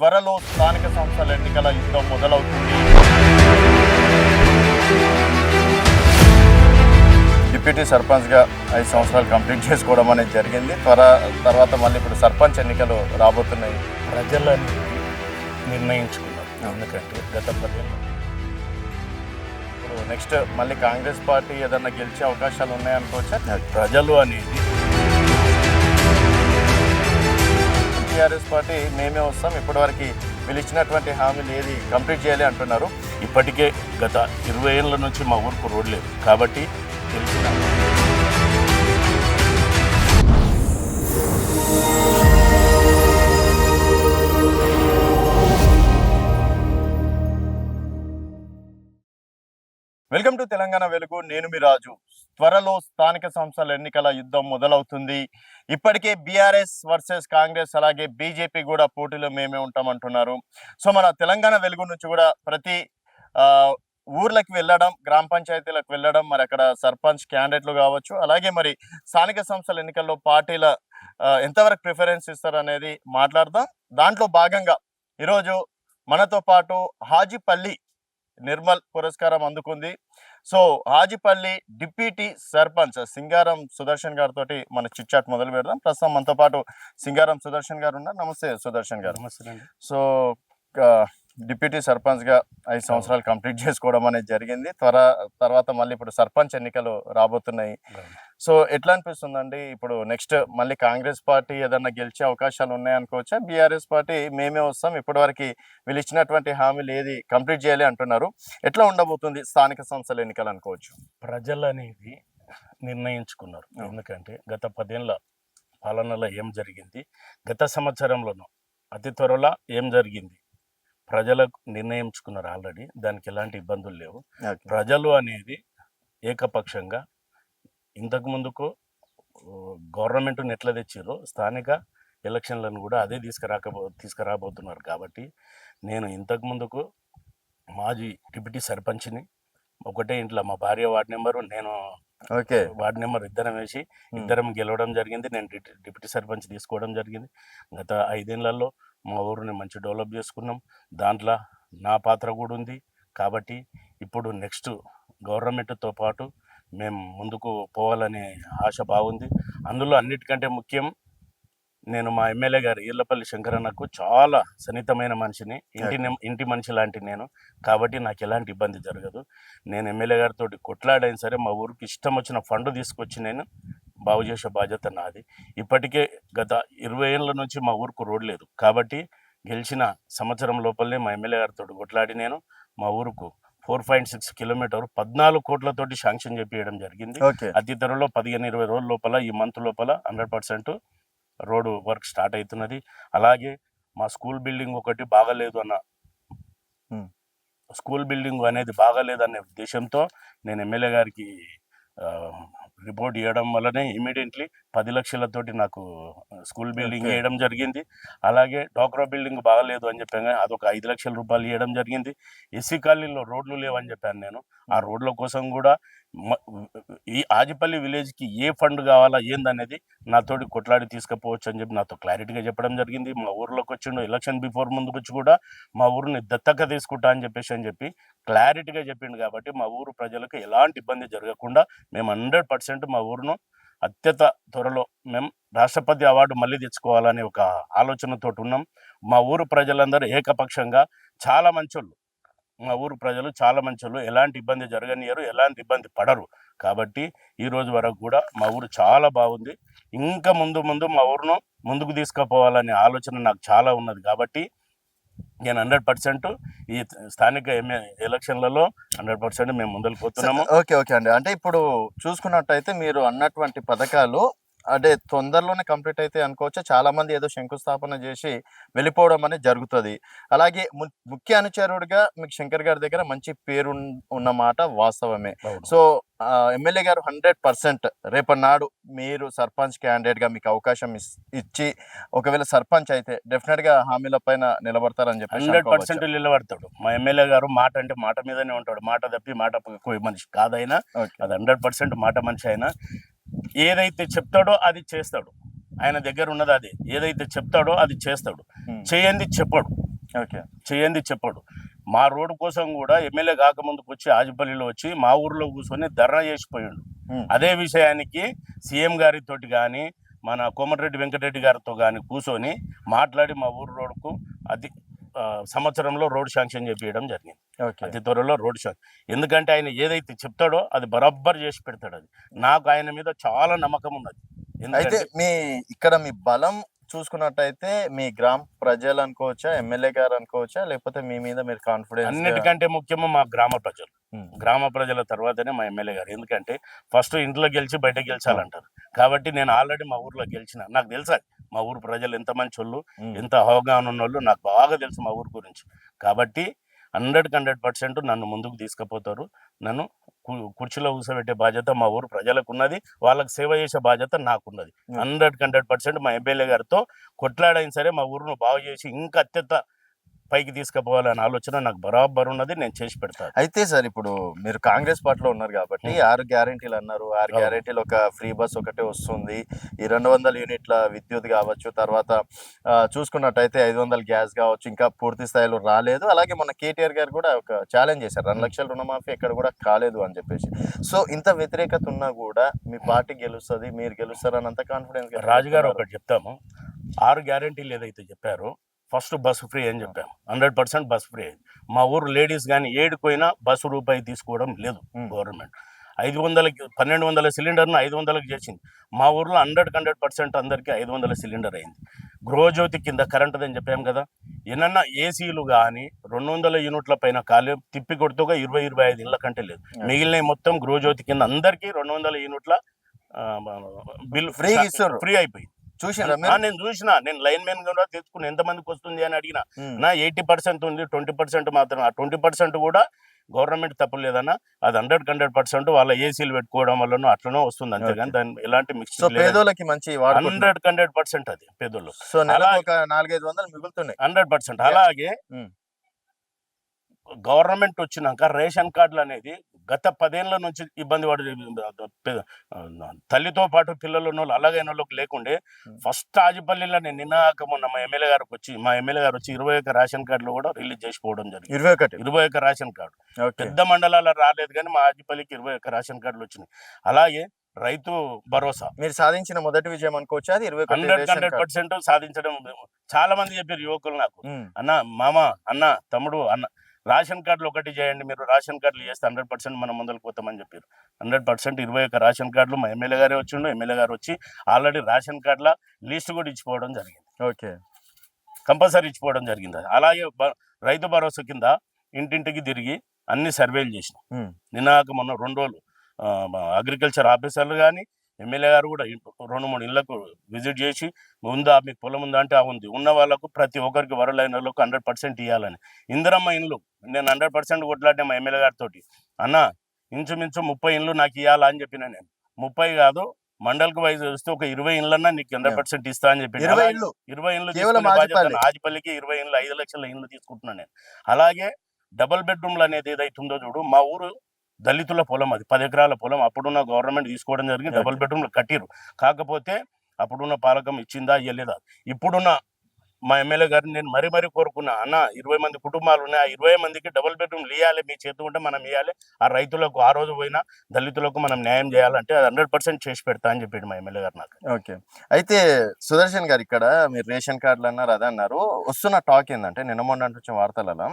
త్వరలో స్థానిక సంస్థల ఎన్నికల యుద్ధం మొదలవుతుంది. డిప్యూటీ సర్పంచ్గా 5 సంవత్సరాలు కంప్లీట్ చేసుకోవడం అనేది జరిగింది. తర్వాత మళ్ళీ ఇప్పుడు సర్పంచ్ ఎన్నికలు రాబోతున్నాయి. ప్రజలని నిర్ణయించుకున్నారు. ఎందుకంటే గత 10 ఇప్పుడు నెక్స్ట్ మళ్ళీ కాంగ్రెస్ పార్టీ ఏదన్నా గెలిచే అవకాశాలు ఉన్నాయనుకోవచ్చా? ప్రజలు అనేది టీఆర్ఎస్ పార్టీ మేమే వస్తాం, ఇప్పటివరకు వీళ్ళు ఇచ్చినటువంటి హామీలు ఏది కంప్లీట్ చేయాలి అంటున్నారు. ఇప్పటికే గత 20 ఏళ్ళ నుంచి మా ఊరికి రోడ్ లేదు కాబట్టి తెలిసిన వెల్కమ్ టు తెలంగాణ వెలుగు. నేను మీ రాజు. త్వరలో స్థానిక సంస్థల ఎన్నికల యుద్ధం మొదలవుతుంది. ఇప్పటికే బీఆర్ఎస్ వర్సెస్ కాంగ్రెస్ అలాగే బీజేపీ కూడా పోటీలో మేమే ఉంటామంటున్నారు. సో మన తెలంగాణ వెలుగు నుంచి కూడా ప్రతి ఊర్లకు వెళ్ళడం, గ్రామ పంచాయతీలకు వెళ్ళడం, మరి అక్కడ సర్పంచ్ క్యాండిడేట్లు కావచ్చు, అలాగే మరి స్థానిక సంస్థల ఎన్నికల్లో పార్టీల ఎంతవరకు ప్రిఫరెన్స్ ఇస్తారు అనేది మాట్లాడదాం. దాంట్లో భాగంగా ఈరోజు మనతో పాటు హాజీపల్లి నిర్మల్ పురస్కారం అందుకుంది. సో హాజీపల్లి డిప్యూటీ సర్పంచ్ సింగారం సుదర్శన్ గారితో మన చిట్ చాట్ మొదలు పెడదాం. ప్రస్తుతం మనతో పాటు సింగారం సుదర్శన్ గారు ఉన్నారు. నమస్తే సుదర్శన్ గారు. నమస్తే. సో డిప్యూటీ సర్పంచ్గా 5 సంవత్సరాలు కంప్లీట్ చేసుకోవడం అనేది జరిగింది. తర్వాత మళ్ళీ ఇప్పుడు సర్పంచ్ ఎన్నికలు రాబోతున్నాయి. సో ఎట్లా అనిపిస్తుందండి? ఇప్పుడు నెక్స్ట్ మళ్ళీ కాంగ్రెస్ పార్టీ ఏదన్నా గెలిచే అవకాశాలు ఉన్నాయనుకోవచ్చా? బీఆర్ఎస్ పార్టీ మేమే వస్తాం, ఇప్పటివరకు వీళ్ళు ఇచ్చినటువంటి హామీలు ఏది కంప్లీట్ చేయాలి అంటున్నారు. ఎట్లా ఉండబోతుంది స్థానిక సంస్థల ఎన్నికలు అనుకోవచ్చు? ప్రజలు అనేది నిర్ణయించుకున్నారు. ఎందుకంటే గత 10 ఏళ్ళ పాలనలో ఏం జరిగింది, గత సంవత్సరంలోనూ అతి త్వరలో ఏం జరిగింది, ప్రజలకు నిర్ణయించుకున్నారు ఆల్రెడీ. దానికి ఎలాంటి ఇబ్బందులు లేవు. ప్రజలు అనేది ఏకపక్షంగా ఇంతకు ముందుకు గవర్నమెంట్ని ఎట్లా తెచ్చారో స్థానిక ఎలక్షన్లను కూడా అదే తీసుకురాబోతున్నారు. కాబట్టి నేను ఇంతకు ముందుకు మాజీ డిప్యూటీ సర్పంచ్ని, ఒకటే ఇంట్లో మా భార్య వార్డు నెంబరు, నేను వార్డు నెంబర్ ఇద్దరం వేసి ఇద్దరం గెలవడం జరిగింది. నేను డిప్యూటీ సర్పంచ్ తీసుకోవడం జరిగింది. గత 5 ఏళ్లలో మా ఊరిని మంచి డెవలప్ చేసుకున్నాం. దాంట్లో నా పాత్ర కూడా ఉంది. కాబట్టి ఇప్పుడు నెక్స్ట్ గవర్నమెంట్తో పాటు మేము ముందుకు పోవాలనే ఆశ బాగుంది. అందులో అన్నిటికంటే ముఖ్యం, నేను మా ఎమ్మెల్యే గారు ఈర్లపల్లి శంకరన్నకు చాలా సన్నిహితమైన మనిషిని, ఇంటి మనిషి లాంటి నేను. కాబట్టి నాకు ఎలాంటి ఇబ్బంది జరగదు. నేను ఎమ్మెల్యే గారితో కొట్లాడైనా సరే మా ఊరికి ఇష్టం వచ్చిన ఫండ్ తీసుకొచ్చి నేను బాగు చేసే బాధ్యత నాది. ఇప్పటికే గత 20 ఏళ్ళ నుంచి మా ఊరికి రోడ్ లేదు కాబట్టి గెలిచిన సంవత్సరం లోపలనే మా ఎమ్మెల్యే గారితో కొట్లాడి నేను మా ఊరుకు 4.6 కిలోమీటర్ 14 కోట్లతోటి శాంక్షన్ చేపించడం జరిగింది. అతి త్వరలో 15-20 రోజుల లోపల, ఈ మంత్ లోపల 100% రోడ్డు వర్క్ స్టార్ట్ అవుతున్నది. అలాగే మా స్కూల్ బిల్డింగ్ ఒకటి బాగలేదు స్కూల్ బిల్డింగ్ అనేది బాగలేదనే ఉద్దేశంతో నేను ఎమ్మెల్యే గారికి రిపోర్ట్ ఇవ్వడం వల్లనే ఇమీడియట్లీ 10 లక్షలతోటి నాకు స్కూల్ బిల్డింగ్ వేయడం జరిగింది. అలాగే డాక్రా బిల్డింగ్ బాగలేదు అని చెప్పాను, అదొక 5 లక్షల రూపాయలు ఇవ్వడం జరిగింది. ఎస్సీ కాలనీలో రోడ్లు లేవని చెప్పాను నేను. ఆ రోడ్ల కోసం కూడా ఈ ఆజిపల్లి విలేజ్కి ఏ ఫండ్ కావాలా ఏందనేది నాతోటి కొట్లాడి తీసుకుపోవచ్చు అని చెప్పి నాతో క్లారిటీగా చెప్పడం జరిగింది. మా ఊర్లోకి వచ్చిండు ఎలక్షన్ బిఫోర్ ముందుకు వచ్చి కూడా మా ఊరిని దత్తక తీసుకుంటా అని చెప్పి క్లారిటీగా చెప్పిండు. కాబట్టి మా ఊరు ప్రజలకు ఎలాంటి ఇబ్బంది జరగకుండా మేము 100% మా ఊరును అత్యంత త్వరలో మేము రాష్ట్రపతి అవార్డు మళ్ళీ తెచ్చుకోవాలనే ఒక ఆలోచనతో ఉన్నాం. మా ఊరు ప్రజలందరూ ఏకపక్షంగా చాలా మంచోళ్ళు. మా ఊరు ప్రజలు చాలా మంచోళ్ళు, ఎలాంటి ఇబ్బంది జరగనియరు, ఎలాంటి ఇబ్బంది పడరు. కాబట్టి ఈ రోజు వరకు కూడా మా ఊరు చాలా బాగుంది. ఇంకా ముందు మా ఊరును ముందుకు తీసుకుపోవాలనే ఆలోచన నాకు చాలా ఉన్నది. కాబట్టి నేను 100% ఈ స్థానిక ఎలక్షన్లలో 100% మేము ముందుకు పోతున్నాము. ఓకే అండి. అంటే ఇప్పుడు చూసుకున్నట్టయితే మీరు అన్నటువంటి పథకాలు అంటే తొందరలోనే కంప్లీట్ అయితే అనుకోవచ్చు. చాలా మంది ఏదో శంకుస్థాపన చేసి వెళ్ళిపోవడం అనేది జరుగుతుంది. అలాగే ముఖ్య అనుచరుడిగా మీకు శంకర్ గారి దగ్గర మంచి పేరు ఉన్నమాట వాస్తవమే. సో ఎమ్మెల్యే గారు 100% రేపటి నాడు మీరు సర్పంచ్ క్యాండిడేట్గా మీకు అవకాశం ఇచ్చి ఒకవేళ సర్పంచ్ అయితే డెఫినెట్గా హామీల పైన నిలబడతారని చెప్పి 100% నిలబడతాడు. మా ఎమ్మెల్యే గారు మాట అంటే మాట మీదనే ఉంటాడు. మాట తప్పి మాట మనిషి కాదైనా, అది 100% మాట మనిషి అయినా. ఏదైతే చెప్తాడో అది చేస్తాడు. ఆయన దగ్గర ఉన్నది అదే. ఏదైతే చెప్తాడో అది చేస్తాడు. చేయంది చెప్పడు. ఓకే. చేయండి చెప్పడు. మా రోడ్డు కోసం కూడా ఎమ్మెల్యే కాకముందుకు వచ్చి ఆజిపల్లిలో వచ్చి మా ఊర్లో కూర్చొని ధర్నా చేసిపోయాడు. అదే విషయానికి సీఎం గారితోటి కానీ మన కోమటిరెడ్డి వెంకటరెడ్డి గారితో కానీ కూర్చొని మాట్లాడి మా ఊరు రోడ్డుకు అది సంవత్సరంలో రోడ్ శాంక్షన్ చేపించడం జరిగింది. ఓకే. అతి త్వరలో రోడ్ శాంక్షన్. ఎందుకంటే ఆయన ఏదైతే చెప్తాడో అది బరాబర్ చేసి పెడతాడు. అది నాకు ఆయన మీద చాలా నమ్మకం ఉన్నది. అయితే ఎందుకంటే ఇక్కడ మీ బలం చూసుకున్నట్టయితే మీ గ్రామ ప్రజలు అనుకోవచ్చా, ఎమ్మెల్యే గారు అనుకోవచ్చా, లేకపోతే మీ మీద మీరు కాన్ఫిడెన్స్? అన్నిటికంటే ముఖ్యము మా గ్రామ ప్రజలు. గ్రామ ప్రజల తర్వాతనే మా ఎమ్మెల్యే గారు. ఎందుకంటే ఫస్ట్ ఇంట్లో గెలిచి బయట గెలిచాలంటారు. కాబట్టి నేను ఆల్రెడీ మా ఊర్లో గెలిచిన. నాకు తెలుసా మా ఊరు ప్రజలు ఎంత మంచి వాళ్ళు, ఎంత అవగాహన ఉన్న వాళ్ళు నాకు బాగా తెలుసు మా ఊరు గురించి. కాబట్టి 100% నన్ను ముందుకు తీసుకుపోతారు. నన్ను కుర్చీలో కూర్చోబెట్టే బాధ్యత మా ఊరు ప్రజలకు ఉన్నది. వాళ్ళకి సేవ చేసే బాధ్యత నాకున్నది. 100% మా ఎమ్మెల్యే గారితో కొట్లాడైనా సరే మా ఊరును బాగు చేసి ఇంకా అత్యంత పైకి తీసుకుపోవాలనే ఆలోచన నాకు బరాబర్ ఉన్నది. నేను చేసి పెడతాను. అయితే సార్ ఇప్పుడు మీరు కాంగ్రెస్ పార్టీలో ఉన్నారు కాబట్టి 6 గ్యారెంటీలు అన్నారు. 6 గ్యారెంటీలు ఒక ఫ్రీ బస్ ఒకటే వస్తుంది. ఈ 200 యూనిట్ల విద్యుత్ కావచ్చు, తర్వాత చూసుకున్నట్టయితే 500 గ్యాస్ కావచ్చు, ఇంకా పూర్తి స్థాయిలో రాలేదు. అలాగే మొన్న కేటీఆర్ గారు కూడా ఒక ఛాలెంజ్ చేశారు, 2 లక్షల రుణమాఫీ ఎక్కడ కూడా కాలేదు అని చెప్పేసి. సో ఇంత వ్యతిరేకత ఉన్నా కూడా మీ పార్టీ గెలుస్తుంది, మీరు గెలుస్తారు అని అంత కాన్ఫిడెన్స్? రాజుగారు ఒకటి చెప్తాము, 6 గ్యారెంటీలు ఏదైతే చెప్పారో ఫస్ట్ బస్సు ఫ్రీ అని చెప్పాము. 100% బస్సు ఫ్రీ అయింది. మా ఊరు లేడీస్ కానీ ఏడుకోయినా బస్సు రూపాయి తీసుకోవడం లేదు గవర్నమెంట్. 1200 సిలిండర్ను 500కి చేసింది. మా ఊర్లో 100% అందరికీ 500 సిలిండర్ అయింది. గృహజ్యోతి కింద కరెంటుది అని చెప్పాము కదా. ఏమన్నా ఏసీలు కానీ 200 యూనిట్ల పైన ఖాళీ తిప్పి కొడుతుగా 20-25 ఇళ్ళ కంటే లేదు. మిగిలిన మొత్తం గృహజ్యోతి కింద అందరికీ 200 యూనిట్ల బిల్ ఫ్రీ అయిపోయింది. నేను చూసిన, నేను లైన్ మెన్ కూడా తెచ్చుకుని ఎంతమందికి వస్తుంది అని అడిగిన. నా 80% ఉంది, 20% మాత్రం. ఆ 20% కూడా గవర్నమెంట్ తప్పు లేదన్నా, అది 100% వాళ్ళ ఏసీలు పెట్టుకోవడం వల్ల అట్లనో వస్తుంది. అంతేగాని దాని ఎలాంటి మిక్స్ 100% అది పేదోళ్ళు 100%. అలాగే గవర్నమెంట్ వచ్చినాక రేషన్ కార్డులు అనేది గత 10 ఏళ్ల నుంచి ఇబ్బంది పడి తల్లితో పాటు పిల్లలు ఉన్న వాళ్ళు అలాగైన వాళ్ళకి లేకుండే ఫస్ట్ ఆజిపల్లిలో నేను నిన్నాక మొన్న మా ఎమ్మెల్యే గారు వచ్చి 21 రేషన్ కార్డులు కూడా రిలీజ్ చేసిపోవడం జరిగింది. 21 రేషన్ కార్డు. పెద్ద మండలాల్లో రాలేదు కానీ మా ఆజిపల్లికి 21 రేషన్ కార్డులు వచ్చినాయి. అలాగే రైతు భరోసా మీరు సాధించిన మొదటి విజయం అనుకోవచ్చు. అది 100% సాధించడం. చాలా మంది చెప్పారు యువకులు నాకు, అన్న మామ, అన్న తమ్ముడు, అన్న రేషన్ కార్డులు ఒకటి చేయండి, మీరు రేషన్ కార్డులు చేస్తే 100% మనం ముందరకు పోతామని చెప్పారు. 100% 21 రేషన్ కార్డులు మా ఎమ్మెల్యే గారే వచ్చిండు. ఎమ్మెల్యే గారు వచ్చి ఆల్రెడీ రేషన్ కార్డుల లిస్ట్ కూడా ఇచ్చిపోవడం జరిగింది. ఓకే, కంపల్సరీ ఇచ్చిపోవడం జరిగింది. అలాగే రైతు భరోసా కింద ఇంటింటికి తిరిగి అన్ని సర్వేలు చేసినాం. నిన్నాక మొన్న 2 రోజులు అగ్రికల్చర్ ఆఫీసర్లు కానీ ఎమ్మెల్యే గారు కూడా 2-3 ఇళ్లకు విజిట్ చేసి, ఉందా మీకు పొలం ఉందా అంటే ఉంది, ఉన్న వాళ్ళకు ప్రతి ఒక్కరికి వరలైన వాళ్ళకు 100% ఇవ్వాలని. ఇందిరమ్మ ఇండ్లు నేను 100% కొట్లాడిన మా ఎమ్మెల్యే గారితో. అన్న ఇంచుమించు 30 ఇండ్లు నాకు ఇవ్వాలా అని చెప్పిన. నేను 30 కాదు, మండలికి వైజ్ వస్తే ఒక 20 ఇండ్లన్నా నీకు 100% ఇస్తా అని చెప్పి 20 ఇండ్లు ఆజిపల్లికి 20 ఇండ్లు 5 లక్షల ఇండ్లు తీసుకుంటున్నాను నేను. అలాగే డబుల్ బెడ్రూమ్లు అనేది ఏదైతుందో చూడు, మా ఊరు దళితుల పొలం, అది 10 ఎకరాల పొలం. అప్పుడున్న గవర్నమెంట్ తీసుకోవడం జరిగింది. డబుల్ బెడ్రూమ్లు కట్టిరు. కాకపోతే అప్పుడున్న పాలకం ఇచ్చిందా ఇవ్వలేదా. ఇప్పుడున్న మా ఎమ్మెల్యే గారిని నేను మరీ కోరుకున్నా, అన్న 20 మంది కుటుంబాలు ఉన్నాయి, ఆ 20 మందికి డబుల్ బెడ్రూమ్లు ఇవ్వాలి, మీ చేతి ఉంటే మనం ఇవ్వాలి. ఆ రైతులకు ఆ రోజు పోయినా దళితులకు మనం న్యాయం చేయాలంటే అది 100% చేసి పెడతా అని చెప్పాడు మా ఎమ్మెల్యే గారు నాకు. ఓకే, అయితే సుదర్శన్ గారు ఇక్కడ మీరు రేషన్ కార్డులు అన్నారు, అదే అన్నారు. వస్తున్న టాక్ ఏంటంటే నిన్న మొన్న వచ్చిన వార్తలలో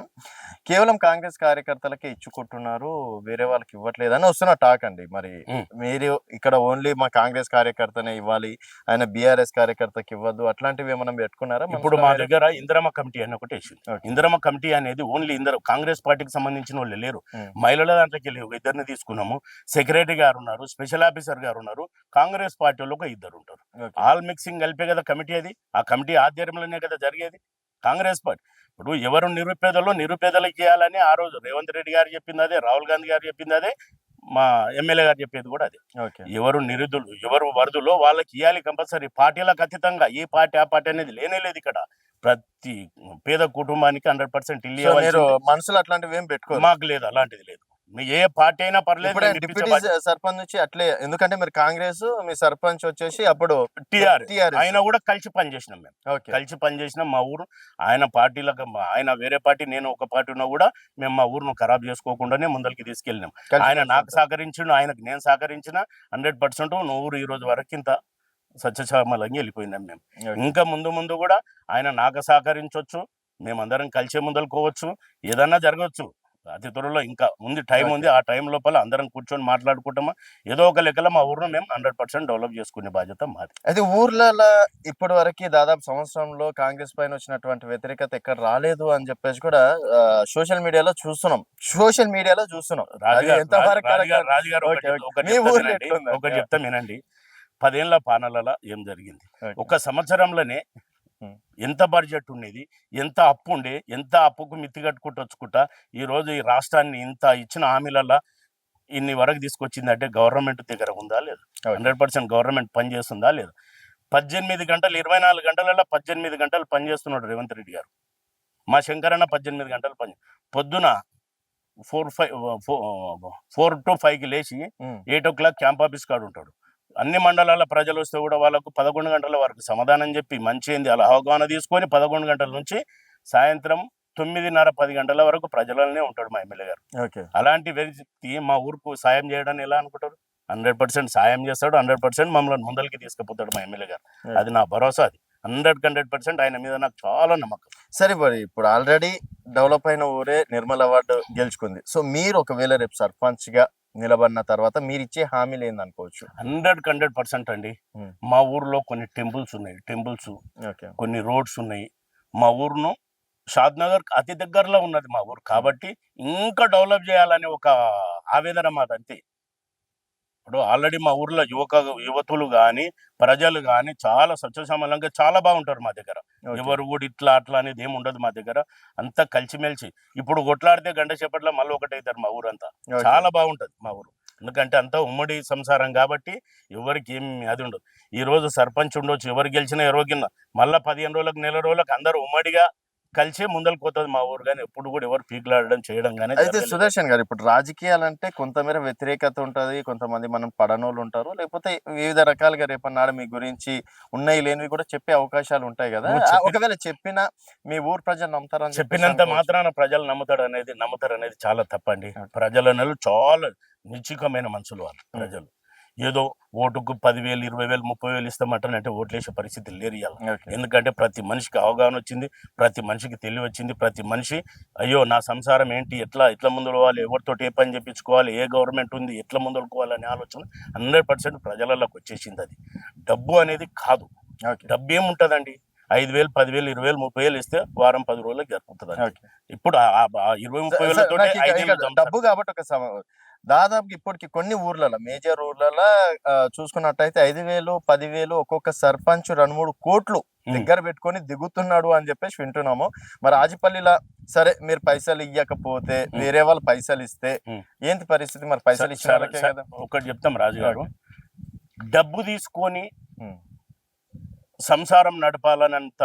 కేవలం కాంగ్రెస్ కార్యకర్తలకే ఇచ్చుకుంటున్నారు, వేరే వాళ్ళకి ఇవ్వట్లేదు అని వస్తున్న టాక్ అండి. మరి మీరు ఇక్కడ ఓన్లీ మా కాంగ్రెస్ కార్యకర్తనే ఇవ్వాలి, ఆయన బీఆర్ఎస్ కార్యకర్తకి ఇవ్వద్దు, అట్లాంటివి ఏమైనా పెట్టుకున్నారా? ఇప్పుడు మా దగ్గర ఇందిరమ్మ కమిటీ అని ఒకటి వేసింది. ఇందిరమ్మ కమిటీ అనేది ఓన్లీ కాంగ్రెస్ పార్టీకి సంబంధించిన వాళ్ళు లేరు, మహిళల దాంట్లోకి వెళ్ళి 2 తీసుకున్నాము. సెక్రటరీ గారు ఉన్నారు, స్పెషల్ ఆఫీసర్ గారు ఉన్నారు, కాంగ్రెస్ పార్టీ వాళ్ళు 2 ఉంటారు. ఆల్ మిక్సింగ్ కలిపే కదా కమిటీ అది. ఆ కమిటీ ఆధ్వర్యంలోనే కదా జరిగేది కాంగ్రెస్ పార్టీ. ఇప్పుడు ఎవరు నిరుపేదలకు ఇవ్వాలని ఆ రోజు రేవంత్ రెడ్డి గారు చెప్పింది అదే, రాహుల్ గాంధీ గారు చెప్పింది అదే, మా ఎమ్మెల్యే గారు చెప్పేది కూడా అదే. ఎవరు నిరుధులు, ఎవరు వరదులో వాళ్ళకి ఇవ్వాలి కంపల్సరీ. పార్టీలకు అతీతంగా ఈ పార్టీ ఆ పార్టీ అనేది లేనే లేదు ఇక్కడ. ప్రతి పేద కుటుంబానికి 100% ఇల్లు. మనసులో అట్లాంటివి ఏం పెట్టుకో, మాకు లేదు, అలాంటిది లేదు. ఏ పార్టీ అయినా పర్లేదు, ఇప్పుడు మేము ఇప్పించే డిప్యూటీ బాధ్యత. సర్పంచ్ నుంచి అట్లే, ఎందుకంటే మీరు కాంగ్రెస్, మీ సర్పంచ్ వచ్చేసి అప్పుడు టీఆర్ఎస్ ఆయన కూడా కలిసి పనిచేసినాం మేము, ఓకే. కలిసి పనిచేసినాం. మా ఊరు ఆయన పార్టీలకు, ఆయన వేరే పార్టీ, నేను ఒక పార్టీ ఉన్నా కూడా మేము మా ఊరును ఖరాబ్ చేసుకోకుండానే ముందరికి తీసుకెళ్ళినాం. ఆయన నాకు సహకరించిండు, ఆయనకు నేను సహకరించిన 100% ఊరు ఈ రోజు వరకు ఇంత సత్యశ్యామలంగా వెళ్ళిపోయినాం మేము. ఇంకా ముందు ముందు కూడా ఆయన నాకు సహకరించవచ్చు, మేమందరం కలిసే ముందలుకోవచ్చు, ఏదన్నా జరగవచ్చు. అతి త్వరలో ఇంకా ఉంది, టైం ఉంది. ఆ టైం లోపల అందరం కూర్చొని మాట్లాడుకుంటామా, ఏదో ఒక లెక్కలో మా ఊరిని మేము 100% డెవలప్ చేసుకునే బాధ్యత మాది. అయితే ఊర్లలో ఇప్పటి వరకు దాదాపు సంవత్సరంలో కాంగ్రెస్ పైన వచ్చినటువంటి వ్యతిరేకత ఎక్కడ రాలేదు అని చెప్పేసి కూడా సోషల్ మీడియాలో చూస్తున్నాం. రాజుగారు ఒకటి చెప్తా వినండి. 10 ఏళ్ల పాలనలో ఏం జరిగింది, ఒక సంవత్సరంలోనే ఎంత బడ్జెట్ ఉండేది, ఎంత అప్పు ఉండే, ఎంత అప్పుకు మిత్తి కట్టుకుంటూ వచ్చుకుంటా ఈ రోజు ఈ రాష్ట్రాన్ని ఇంత ఇచ్చిన హామీలలో ఇన్ని వరకు తీసుకొచ్చిందంటే గవర్నమెంట్ దగ్గర ఉందా లేదా? 100% గవర్నమెంట్ పని చేస్తుందా లేదా? 18 గంటలు 24 గంటలలో 18 గంటలు పనిచేస్తున్నాడు రేవంత్ రెడ్డి గారు. మా శంకరన్న 18 గంటలు పొద్దున 4 to 5కి లేచి 8 o'clock క్యాంప్ ఆఫీస్ కాడు ఉంటాడు. అన్ని మండలాల ప్రజలు వస్తే కూడా వాళ్ళకు 11 గంటల వరకు సమాధానం చెప్పి మంచి ఏంది అలా అవగాహన తీసుకొని 11 గంటల నుంచి సాయంత్రం 9:30 10 గంటల వరకు ప్రజలనే ఉంటాడు మా ఎమ్మెల్యే గారు. అలాంటి వ్యక్తి మా ఊరుకు సాయం చేయడానికి ఎలా అనుకుంటారు? 100% సాయం చేస్తాడు, 100% మమ్మల్ని ముందరికి తీసుకుపోతాడు మా ఎమ్మెల్యే గారు. అది నా భరోసా. అది 100% ఆయన మీద నాకు చాలా నమ్మకం. సరే, మరి ఇప్పుడు ఆల్రెడీ డెవలప్ అయిన ఊరే నిర్మల్ అవార్డు గెలుచుకుంది. సో మీరు ఒకవేళ రేపు సర్పంచ్ గా నిలబడిన తర్వాత మీరు ఇచ్చే హామీలు ఏందనుకోవచ్చు? 100% అండి. మా ఊర్లో కొన్ని టెంపుల్స్ ఉన్నాయి, కొన్ని రోడ్స్ ఉన్నాయి. మా ఊరును షాద్ నగర్ అతి దగ్గరలో ఉన్నది మా ఊరు కాబట్టి ఇంకా డెవలప్ చేయాలనే ఒక ఆవేదన మాది అంతే. ఇప్పుడు ఆల్రెడీ మా ఊర్లో యువతులు కానీ ప్రజలు కానీ చాలా స్వచ్ఛసమలంగా చాలా బాగుంటారు మా దగ్గర. ఎవరు కూడా ఇట్లా అట్లా అనేది ఏమి ఉండదు మా దగ్గర, అంతా కలిసిమెలిసి. ఇప్పుడు కొట్లాడితే గంట సేపట్లో మళ్ళీ ఒకటైతారు మా ఊరంతా. చాలా బాగుంటది మా ఊరు, ఎందుకంటే అంతా ఉమ్మడి సంసారం కాబట్టి ఎవరికి ఏమి అది ఉండదు. ఈ రోజు సర్పంచ్ ఉండొచ్చు, ఎవరు గెలిచినా ఎవరికిన్నా మళ్ళీ 15 రోజులకు నెల రోజులకు అందరూ ఉమ్మడిగా కలిసే ముందరకు పోతుంది మా ఊరు. కానీ ఎప్పుడు కూడా ఎవరు పీకులాడడం చేయడం కానీ. అయితే సుదర్శన్ గారు, ఇప్పుడు రాజకీయాలంటే కొంతమేర వ్యతిరేకత ఉంటది, కొంతమంది మనం పడనోళ్ళు ఉంటారు, లేకపోతే వివిధ రకాలుగా రేపన్నాడు మీ గురించి ఉన్నాయి లేనివి కూడా చెప్పే అవకాశాలు ఉంటాయి కదా. ఒకవేళ చెప్పినా మీ ఊరు ప్రజలు నమ్ముతారని చెప్పినంత మాత్రాన ప్రజలు నమ్ముతారు అనేది చాలా తప్పండి. ప్రజల చాలా నిశ్చికమైన మనుషులు వాళ్ళు. ప్రజలు ఏదో ఓటుకు 10,000 20,000 30,000 ఇస్తామంటానంటే ఓట్లేసే పరిస్థితి లేరు ఇవాళ. ఎందుకంటే ప్రతి మనిషికి అవగాహన వచ్చింది, ప్రతి మనిషికి తెలివి వచ్చింది. ప్రతి మనిషి అయ్యో నా సంసారం ఏంటి, ఎట్లా ముందుకు పోవాలి, ఎవరితో ఏ పని చెప్పించుకోవాలి, ఏ గవర్నమెంట్ ఉంది, ఎట్లా ముందుకోవాలనే ఆలోచన 100% ప్రజలలోకి వచ్చేసింది. అది డబ్బు అనేది కాదు. డబ్బు ఏముంటుందండి, 5,000 10,000 20,000 30,000 ఇస్తే వారం 10 రోజులకు జరుపుతుంది. ఇప్పుడు 20-30,000 డబ్బు కాబట్టి ఒక దాదాపు ఇప్పటికి కొన్ని ఊర్లలో, మేజర్ ఊర్లలో చూసుకున్నట్టయితే 5,000 10,000 ఒక్కొక్క సర్పంచ్ 2-3 కోట్లు దగ్గర పెట్టుకొని దిగుతున్నాడు అని చెప్పేసి వింటున్నాము. మరి ఆజిపల్లిలా సరే మీరు పైసలు ఇవ్వకపోతే వేరే వాళ్ళు పైసలు ఇస్తే ఏంటి పరిస్థితి? మరి పైసలు ఇచ్చిన ఒకటి చెప్తాం రాజు గారు, డబ్బు తీసుకొని సంసారం నడపాలనంత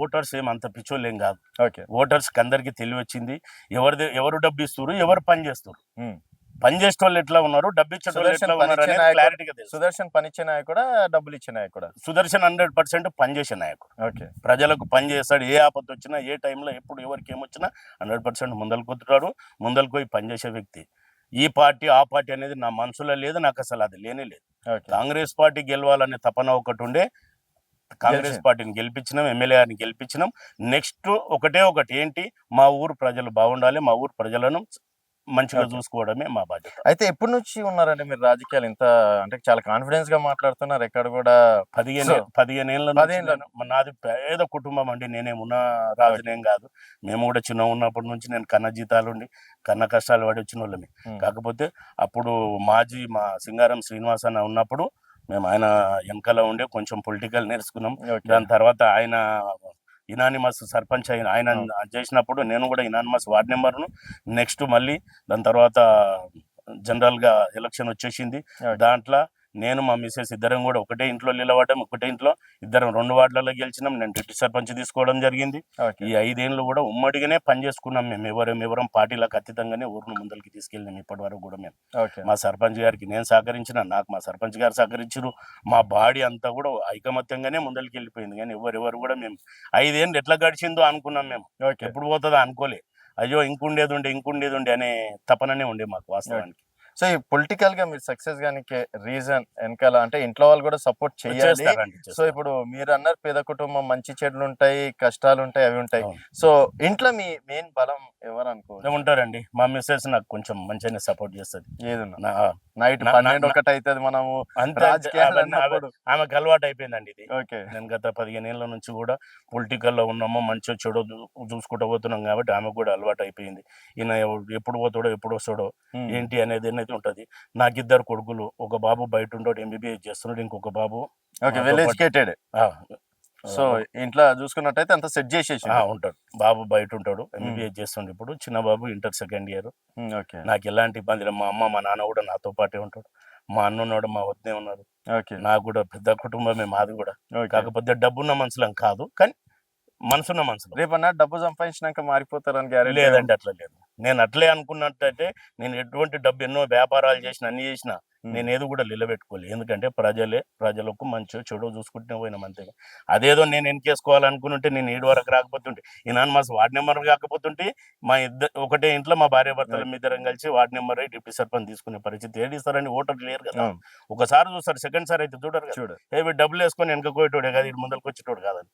ఓటర్స్ ఏమంత పిచ్చోళ్ళేం కాదు. ఓటర్స్ కి అందరికి తెలివి వచ్చింది, ఎవరు డబ్బు ఇస్తారు, ఎవరు పని చేస్తారు. పని చేసే వాళ్ళు ఎట్లా ఉన్నారు, డబ్బు ఇచ్చే వాళ్ళు ఎట్లా ఉన్నారు అనేది క్లారిటీగా తెలుసు. సుదర్శన్ పని ఇచ్చే నాయకుడా, డబ్బులు ఇచ్చే నాయకుడా? సుదర్శన్ 100% పనిచేసే నాయకుడు. ప్రజలకు పని చేస్తాడు. ఏ ఆపద వచ్చినా, ఏ టైంలో ఎప్పుడు ఎవరికి ఏమొచ్చినా 100% ముందరకు వస్తున్నాడు. ముందరకు పోయి పనిచేసే వ్యక్తి. ఈ పార్టీ ఆ పార్టీ అనేది నా మనసులో లేదు, నాకు అసలు అది లేనే లేదు. కాంగ్రెస్ పార్టీ గెలవాలనే తపన ఒకటి ఉండే, కాంగ్రెస్ పార్టీని గెలిపించినాం, ఎమ్మెల్యే గారిని గెలిపించినాం. నెక్స్ట్ ఒకటి ఏంటి, మా ఊరు ప్రజలు బాగుండాలి, మా ఊరు ప్రజలను మంచిగా చూసుకోవడమే మా బాధ్యత. అయితే ఎప్పటి నుంచి ఉన్నారంటే మీరు రాజకీయాలు ఇంత అంటే చాలా కాన్ఫిడెన్స్ గా మాట్లాడుతున్నారు? ఎక్కడ కూడా 15 ఏళ్ళ నాది పేద కుటుంబం అండి. నేనేమున్నా రాజునేం కాదు. మేము కూడా చిన్న ఉన్నప్పటి నుంచి నేను కన్న జీతాలు ఉండి కన్న కష్టాలు పడి వచ్చిన వాళ్ళమే. కాకపోతే అప్పుడు మా సింగారం శ్రీనివాస్ అన్న ఉన్నప్పుడు మేము ఆయన వెనకాల ఉండే కొంచెం పొలిటికల్ నేర్చుకున్నాం. దాని తర్వాత ఆయన ఇనానిమస్ సర్పంచ్ ఆయన చేసినప్పుడు నేను కూడా ఇనానిమస్ వార్డ్ నెంబర్ను. నెక్స్ట్ మళ్ళీ దాని తర్వాత జనరల్ గా ఎలక్షన్ వచ్చేసింది. దాంట్లో నేను మా మిస్సెస్ ఇద్దరం కూడా ఒకటే ఇంట్లో నిలబడ్డాం, ఒకటే ఇంట్లో ఇద్దరం 2 వార్డులలో గెలిచినాం. నేను డిప్యూటీ సర్పంచ్ తీసుకోవడం జరిగింది. ఈ 5 ఏళ్ళు కూడా ఉమ్మడిగానే పనిచేసుకున్నాం మేము. ఎవరం పార్టీలకు అతీతంగానే ఊరును ముందరికి తీసుకెళ్ళినాం ఇప్పటి వరకు కూడా మేము. మా సర్పంచ్ గారికి నేను సహకరించిన, నాకు మా సర్పంచ్ గారు సహకరించారు. మా బాడీ అంతా కూడా ఐకమత్యంగానే ముందరికి వెళ్ళిపోయింది. కానీ ఎవరు కూడా మేము 5 ఏళ్ళు ఎట్లా గడిచిందో అనుకున్నాం మేము. ఎప్పుడు పోతుందో అనుకోలే. అయ్యో ఇంకుండేది ఉండే అనే తపననే ఉండే మాకు వాస్తవానికి. సో ఈ పొలిటికల్ గా మీరు సక్సెస్ గానికి రీజన్ వెనకాల అంటే ఇంట్లో వాళ్ళు కూడా సపోర్ట్ చేయాలి. సో ఇప్పుడు మీరు అన్నారు పేద కుటుంబం, మంచి చెడులు ఉంటాయి, కష్టాలు ఉంటాయి, అవి ఉంటాయి. సో ఇంట్లో మీ మెయిన్ బలం ఎవరు ఉంటారండి? మా మిస్సెస్ నాకు కొంచెం మంచిగానే సపోర్ట్ చేస్తుంది. ఏదన్నా నైట్ 12 అవుతుంది మనము ఆమెకు అలవాటు అయిపోయిందండి ఇది. నేను గత 15 ఏళ్ళ నుంచి కూడా పొలిటికల్ లో ఉన్నాము, మంచిగా చెడు చూసుకుంటూ పోతున్నాం కాబట్టి ఆమెకు కూడా అలవాటు అయిపోయింది. ఈయన ఎప్పుడు పోతాడో ఎప్పుడు వస్తాడో ఏంటి అనేది ఉంటది. నాకు 2 కొడుకులు, ఒక బాబు బయట ఉంటాడు MBBS చేస్తున్నాడు, ఇంకొక బాబు వెల్ ఎడ్యుకేటెడ్. సో ఇంట్లో చూసుకున్నట్టయితే అంత సెట్ చేసేసి ఉంటాడు. బాబు బయట ఉంటాడు, MBBS చేస్తుండే. ఇప్పుడు చిన్న బాబు ఇంటర్ 2nd ఇయర్. నాకు ఎలాంటి ఇబ్బంది లేదు. మా అమ్మ మా నాన్న కూడా నాతో పాటే ఉంటాడు. మా అన్న ఉన్నాడు, మా వద్దే ఉన్నారు. నాకు కూడా పెద్ద కుటుంబమే మాది కూడా. కాకపోతే డబ్బున్న మనుషులం కాదు, కానీ మనసున్న మనుషులు. రేపన్నా డబ్బు సంపాదించినాక మారిపోతారని గ్యారెంటీ లేదండి. అట్లా లేదు. నేను అట్లే అనుకున్నట్టయితే నేను ఎటువంటి డబ్బు ఎన్నో వ్యాపారాలు చేసిన, అన్ని చేసిన, నేను ఏది కూడా నిలబెట్టుకోలేదు. ఎందుకంటే ప్రజలకు మంచి చెడు చూసుకుంటూనే పోయినాం అంతే. అదేదో నేను ఎన్కేసుకోవాలనుకుంటే నేను 7 వరకు రాకపోతుంటే, ఇనానిమస్ వార్డ్ నెంబర్ కాకపోతుంటే, మా ఒకటే ఇంట్లో మా భార్య భర్తలు ఇద్దరం కలిసి వార్డ్ నెంబర్ డిప్యూటీ సర్పంచ్ తీసుకునే పరిస్థితి. ఏడిస్తారని ఓటర్లు లేరు కదా. ఒకసారి చూస్తారు, 2nd సారి అయితే చూడరు. డబ్బులు వేసుకొని వెనకపోయేటోడే కదా, ఇది ముందరికి వచ్చేటోడు కాదని.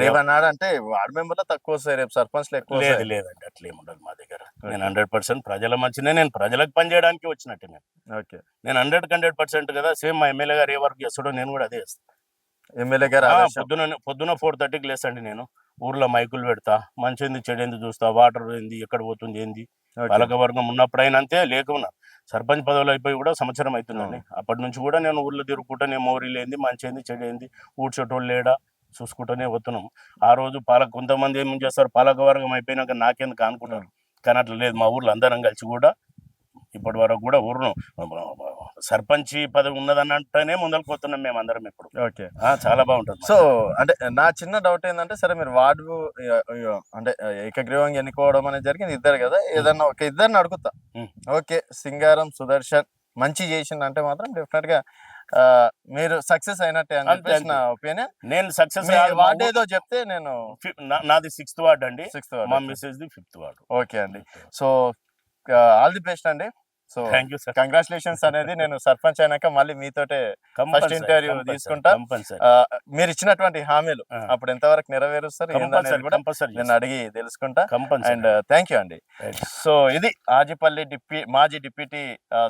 రేపన్నాడు అంటే వార్డ్ మెంబర్ లో తక్కువ వస్తాయి, రేపు సర్పంచ్ ఎక్కువ. లేదండి, అట్లా ఏముండదు మా దగ్గర. నేను 100% ప్రజల మంచినే, నేను ప్రజలకు పని చేయడానికి వచ్చినట్టు. నేను 100% కదా. సేమ్ మా ఎమ్మెల్యే గారు ఏ వర్క్ చేస్తాడో నేను కూడా అదే చేస్తాను. ఎమ్మెల్యే గారు పొద్దున 4:30కి లేసండి. నేను ఊర్లో మైకులు పెడతా, మంచి చెడు చూస్తా, వాటర్ ఏంది, ఎక్కడ పోతుంది ఏంది. పాలకవర్గం ఉన్నప్పుడైనా అంతే, లేకున్నా సర్పంచ్ పదవులు అయిపోయి కూడా సంవత్సరం అవుతుందండి. అప్పటి నుంచి కూడా నేను ఊర్లో తిరుగుకుంటా, నేను మోరీలు ఏంది, మంచి ఏంది, చెడు ఏంది, ఊడ్చేటోళ్ళు లేడా చూసుకుంటూనే పోతున్నాం. ఆ రోజు కొంతమంది ఏం చేస్తారు, పాలకవర్గం అయిపోయినాక నాకెందుకు అనుకుంటారు, కానీ అట్లా లేదు. మా ఊర్లో అందరం కలిసి కూడా ఇప్పటి వరకు కూడా ఊరును సర్పంచ్ పదవి ఉన్నదన్నట్టునే ముందరకు పోతున్నాం మేము అందరం ఇప్పుడు. చాలా బాగుంటుంది. సో అంటే నా చిన్న డౌట్ ఏంటంటే, సరే మీరు వార్డు అంటే ఏకగ్రీవంగా ఎన్నుకోవడం అనేది జరిగింది, ఇద్దరు కదా, ఏదన్నా ఒక ఇద్దరిని అడుగుతా. ఓకే, సింగారం సుదర్శన్ మంచి చేసిందంటే మాత్రం డెఫినెట్ గా మీరు సక్సెస్ అయినట్టే అని చెప్పేసి నా ఒపీనియన్. నేను సక్సెస్ వార్డ్ ఏదో చెప్తే నేను నాది 6th వార్డ్ అండి, 6th వార్డ్, మా misses the 5th ward. Okay అండి. సో ఆల్ ది బెస్ట్ అండి. So thank you sir, congratulations అనేది నేను సర్పంచ్ అయినాక మళ్ళీ మీతోటే ఫస్ట్ ఇంటర్వ్యూ తీసుకుంటా. మీరు ఇచ్చినటువంటి హామీలు అప్పుడు ఎంతవరకు నెరవేరుస్తారు నేను అడిగి తెలుసుకుంటా. అండ్ థ్యాంక్ యూ అండి. సో ఇది ఆజిపల్లి మాజీ డిప్యూటీ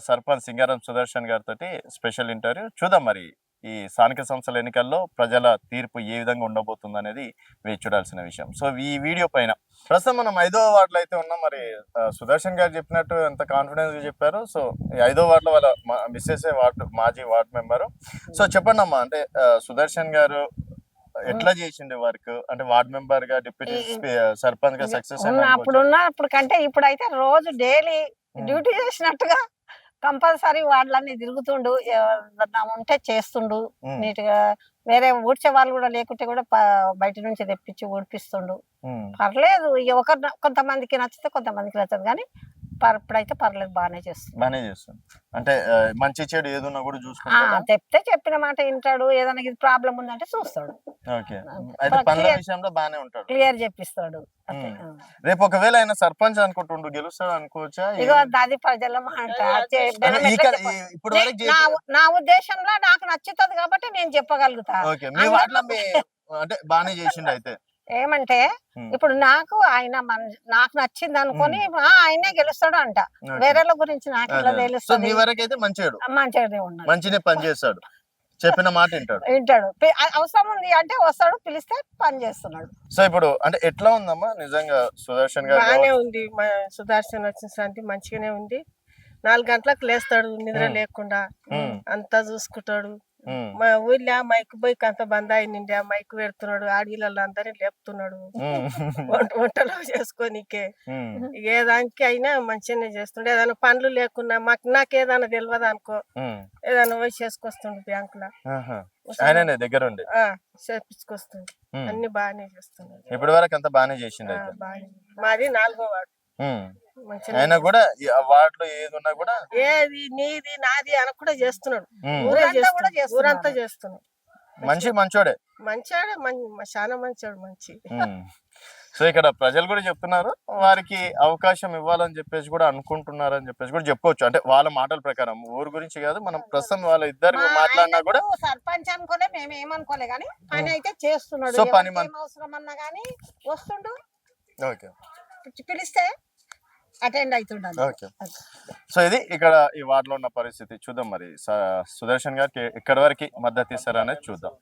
సర్పంచ్ సింగారం సుదర్శన్ గారితో స్పెషల్ ఇంటర్వ్యూ. చూద్దాం మరి ఈ స్థానిక సంస్థల ఎన్నికల్లో ప్రజల తీర్పు ఏ విధంగా ఉండబోతుంది అనేది వేచి చూడాల్సిన విషయం. సో ఈ వీడియో పైన ప్రస్తుతం మనం 5వ వార్డులో అయితే ఉన్నాం. మరి సుదర్శన్ గారు చెప్పినట్టు ఎంత కాన్ఫిడెన్స్ గా చెప్పారు. సో ఈ 5వ వార్డులో వాళ్ళ మిస్సెస్ మాజీ వార్డ్ మెంబరు. సో చెప్పండి అమ్మా, అంటే సుదర్శన్ గారు ఎట్లా చేసిండే వర్క్, అంటే వార్డ్ మెంబర్ గా డిప్యూటీ సర్పంచ్ గా సక్సెస్ అప్పుడు కంటే ఇప్పుడైతే రోజు డైలీ డ్యూటీ చేసినట్టుగా కంపల్సరీ వార్డులన్నీ తిరుగుతుండు, ఉంటే చేస్తుండు నీట్ గా. వేరే ఊడ్చే వాళ్ళు కూడా లేకుంటే కూడా బయట నుంచి తెప్పించి ఊడిపిస్తుండు. పర్లేదు, కొంతమందికి నచ్చితే కొంతమందికి నచ్చదు, కానీ ఇప్పుడైతే పర్లేదు, బాగానే చేస్తుంది. అంటే మంచి చెడు ఏదన్నా కూడా చూసుకుంటాడు. చెప్తే చెప్పిన మాట వింటాడు. ఏదైనా ఇది ప్రాబ్లం ఉందంటే చూస్తాడు. క్లియర్ చెప్పిస్తాడు. రేపు ఒకవేళ ఆయన సర్పంచ్ అనుకుంటుండు, గెలుస్తాడు అనుకోవచ్చా? ఇగో అది ప్రజల మాట. నా ఉద్దేశంలో నాకు నచ్చుతుంది కాబట్టి నేను చెప్పగలుగుతా. అంటే బాగానే చేసిండు. అయితే ఏమంటే ఇప్పుడు నాకు నచ్చింది అనుకొని ఆయనే గెలుస్తాడు అంట. వేరేల గురించి నాకు ఎట్లా తెలుస్తుంది? మంచిగా పని చేస్తాడు, చెప్పిన మాట వింటాడు. అవసరం ఉంది అంటే వస్తాడు, పిలిస్తే పని చేస్తున్నాడు. సో ఇప్పుడు అంటే ఎట్లా ఉందమ్మా నిజంగా సుదర్శన్ గారు? బాగానే ఉంది. సుదర్శన్ వచ్చిన మంచిగానే ఉంది. 4 గంటలకు లేస్తాడు, నిద్ర లేకుండా అంతా చూసుకుంటాడు. ఉమ్, మా ఊళ్ళో మైక్ బైక్ అంత బంద్ అయింది మైక్ పెడుతున్నాడు ఆడవిళ్ళ అందరినీ లేపుతున్నాడు ఉమ్, వంటలు చేసుకోనికే ఉమ్, ఏ దానికి అయినా మంచిగానే చేస్తుండే ఏదైనా పనులు లేకున్నా నాకు ఏదైనా తెలియదు అనుకో ఉమ్, ఏదైనా పోయి చేసుకొస్తుండు బ్యాంకులో ఆహా. ఆయననే దగ్గరుండి చేపించుకొస్తుండు ఉమ్. అన్ని బాగానే చేస్తున్నాడు ఇప్పటి వరకు అంతా బాగానే చేసిండు అయితే బాగానే మాది 4వ వార్డు ఉమ్. మంచిగా ఆయన కూడా ఆ వార్డులో ఏది ఉన్నా కూడా ఏది నీది నాది అని కూడా చేస్తున్నాడు ఉమ్, ఊరే ఊరంతా కూడా చేస్తున్నాడు. ఊరంతా చేస్తున్నారు. చేస్తున్నాడు మంచోడే మంచాడే చాలా మంచోడు మంచి ఉమ్. సో ఇక్కడ ప్రజలు కూడా చెప్తున్నారు వారికి అవకాశం ఇవ్వాలని చెప్పేసి కూడా అనుకుంటున్నారని చెప్పేసి కూడా చెప్పుకోవచ్చు అంటే వాళ్ళ మాటల ప్రకారం ఊరు గురించి కాదు మనం ప్రస్తుతం వాళ్ళ ఇద్దరు మాట్లాడినా కూడా సర్పంచ్ అనుకోలే మేము ఏమనుకోలే కానీ పని అయితే చేస్తున్నాడు సో పని ఎవరికి ఏం అవసరం అన్నా కానీ వస్తుండు ఓకే పిలిస్తే అటెండ్ అవుతుండాలి. ఓకే సో ఇది ఇక్కడ ఈ వార్డులో ఉన్న పరిస్థితి చూద్దాం మరి సుదర్శన్ గారికి ఎక్కడి వరకు మద్దతు ఇస్తారనేది చూద్దాం.